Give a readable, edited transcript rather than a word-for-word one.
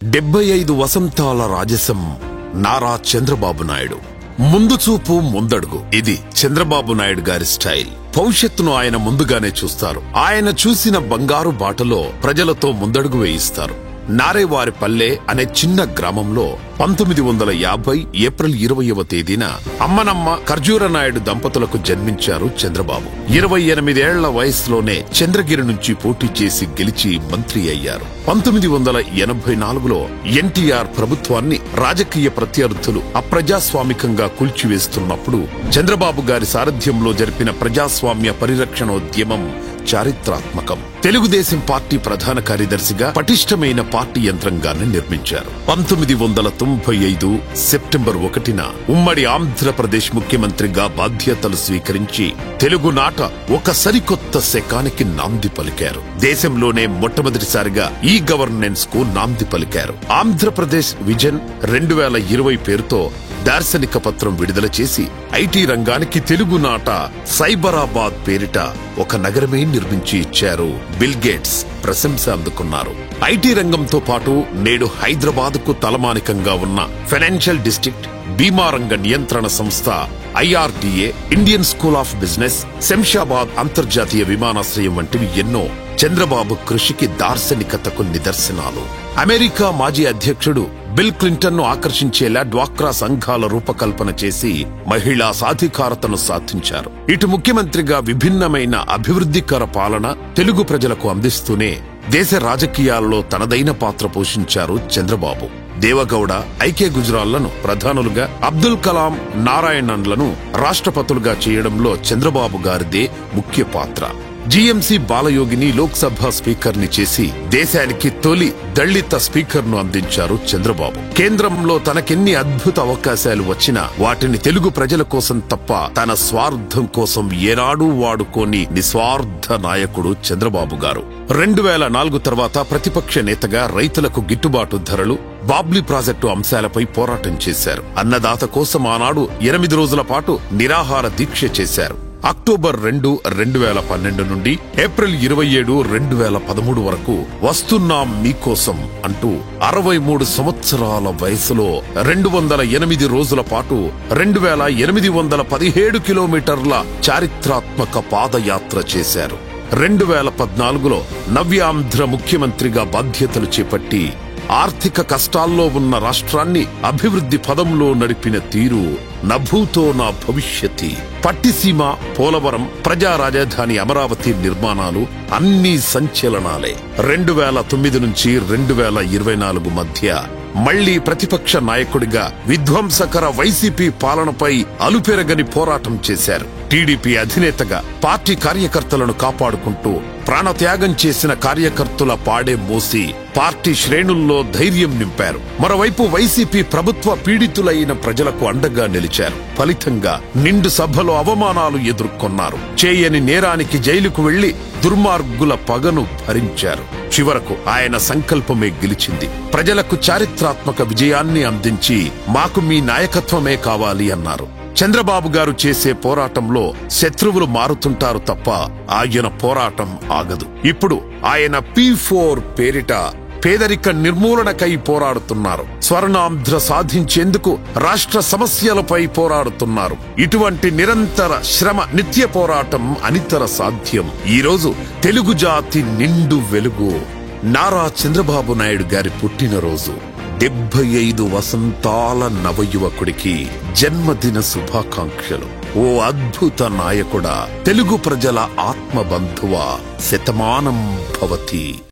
75 వసంతాల రాజసం నారా చంద్రబాబు నాయుడు. ముందు చూపు ముందడుగు, ఇది చంద్రబాబు నాయుడు గారి స్టైల్. భవిష్యత్తును ఆయన ముందుగానే చూస్తారు. ఆయన చూసిన బంగారు బాటలో ప్రజలతో ముందడుగు వేయిస్తారు. నారేవారిపల్లె అనే చిన్న గ్రామంలో 1950 ఏప్రిల్ 20వ తేదీన అమ్మనమ్మ ఖర్జూర నాయుడు దంపతులకు జన్మించారు చంద్రబాబు. 28 ఏళ్ల వయసులోనే చంద్రగిరి నుంచి పోటీ చేసి గెలిచి మంత్రి అయ్యారు. 1984లో ఎన్టీఆర్ ప్రభుత్వాన్ని రాజకీయ ప్రత్యర్థులు అప్రజాస్వామికంగా కూల్చివేస్తున్నప్పుడు చంద్రబాబు గారి సారథ్యంలో జరిపిన ప్రజాస్వామ్య పరిరక్షణోద్యమం చారిత్రాత్మకం. తెలుగుదేశం పార్టీ ప్రధాన కార్యదర్శిగా పటిష్టమైన పార్టీ యంత్రాంగాన్ని నిర్మించారు. 1995 సెప్టెంబర్ 1న ఉమ్మడి ఆంధ్రప్రదేశ్ ముఖ్యమంత్రిగా బాధ్యతలు స్వీకరించి తెలుగునాట ఒక సరికొత్త శకానికి నాంది పలికారు. దేశంలోనే మొట్టమొదటిసారిగా ఈ గవర్నెన్స్ కు నాంది పలికారు. ఆంధ్రప్రదేశ్ విజన్ 2020 పేరుతో దార్శనిక పత్రం విడుదల చేసి ఐటీ రంగానికి తెలుగునాట సైబరాబాద్ పేరిట ఒక నగరమే నిర్మించి ఇచ్చారు. బిల్ గేట్స్ ప్రశంస అందుకున్నారు. ఐటీ రంగంతో పాటు నేడు హైదరాబాద్ కు తలమానికంగా ఉన్న ఫైనాన్షియల్ డిస్ట్రిక్ట్, బీమా రంగ నియంత్రణ సంస్థ IRDA, Indian school of business, Shamshabad అంతర్జాతీయ విమానాశ్రయం వంటివి ఎన్నో చంద్రబాబు కృషికి దార్శనికతకు నిదర్శనాలు. అమెరికా మాజీ అధ్యక్షుడు బిల్ క్లింటన్ ను ఆకర్షించేలా డ్వాక్రా సంఘాల రూపకల్పన చేసి మహిళా సాధికారతను సాధించారు. ఇటు ముఖ్యమంత్రిగా విభిన్నమైన అభివృద్ధికర పాలన తెలుగు ప్రజలకు అందిస్తూనే దేశ రాజకీయాల్లో తనదైన పాత్ర పోషించారు చంద్రబాబు. దేవగౌడ, ఐకే గుజరాల్లను ప్రధానులుగా, అబ్దుల్ కలాం, నారాయణన్లను రాష్ట్రపతులుగా చేయడంలో చంద్రబాబు గారిదే ముఖ్య పాత్ర. జీఎంసీ బాలయోగిని లోక్సభ స్పీకర్ ని చేసి దేశానికి తొలి దళిత స్పీకర్ ను అందించారు చంద్రబాబు. కేంద్రంలో తనకెన్ని అద్భుత అవకాశాలు వచ్చినా వాటిని తెలుగు ప్రజల కోసం తప్ప తన స్వార్థం కోసం ఏనాడూ వాడుకోని నిస్వార్థ నాయకుడు చంద్రబాబు గారు. 2004 తర్వాత ప్రతిపక్ష నేతగా రైతులకు గిట్టుబాటు ధరలు, బాబ్లీ ప్రాజెక్టు అంశాలపై పోరాటం చేశారు. అన్నదాత కోసం ఆనాడు 8 రోజుల పాటు నిరాహార దీక్ష చేశారు. అక్టోబర్ 2, 2012 నుండి ఏప్రిల్ 27, 2013 వరకు వస్తున్నాం మీకోసం అంటూ 63 సంవత్సరాల వయసులో 208 రోజుల పాటు 2817 కిలోమీటర్ల చారిత్రాత్మక పాదయాత్ర చేశారు. 2014లో నవ్యాంధ్ర ముఖ్యమంత్రిగా బాధ్యతలు చేపట్టి ఆర్థిక కష్టాల్లో ఉన్న రాష్ట్రాన్ని అభివృద్ధి పదంలో నడిపిన తీరు నభూతో నా భవిష్యతి. పట్టిసీమ, పోలవరం, ప్రజా రాజధాని అమరావతి నిర్మాణాలు అన్నీ సంచలనాలే. 2009 నుంచి 2024 మధ్య మళ్లీ ప్రతిపక్ష నాయకుడిగా విధ్వంసకర వైసీపీ పాలనపై అలుపెరగని పోరాటం చేశారు. టీడీపీ అధినేతగా పార్టీ కార్యకర్తలను కాపాడుకుంటూ ప్రాణత్యాగం చేసిన కార్యకర్తల పాడే మోసి పార్టీ శ్రేణుల్లో ధైర్యం నింపారు. మరోవైపు వైసీపీ ప్రభుత్వ పీడితులైన ప్రజలకు అండగా నిలిచారు. ఫలితంగా నిండు సభలో అవమానాలు ఎదుర్కొన్నారు. చేయని నేరానికి జైలుకు వెళ్లి దుర్మార్గుల పగను భరించారు. చివరకు ఆయన సంకల్పమే గెలిచింది. ప్రజలకు చారిత్రాత్మక విజయాన్ని అందించి మాకు మీ నాయకత్వమే కావాలి అన్నారు. చంద్రబాబు గారు చేసే పోరాటంలో శత్రువులు మారుతుంటారు తప్ప ఆయన పోరాటం ఆగదు. ఇప్పుడు ఆయన P4 పేరిట పేదరిక నిర్మూలనకై పోరాడుతున్నారు. స్వర్ణాంధ్ర సాధించేందుకు రాష్ట్ర సమస్యలపై పోరాడుతున్నారు. ఇటువంటి నిరంతర శ్రమ, నిత్య పోరాటం అనితర సాధ్యం. ఈరోజు తెలుగు జాతి నిండు వెలుగు. నారా చంద్రబాబు నాయుడు గారి పుట్టినరోజు. 75 వసంతాల నవయువకుడికి జన్మదిన శుభాకాంక్షలు. ఓ అద్భుత నాయకుడా, తెలుగు ప్రజల ఆత్మబంధువా, శతమానం భవతి.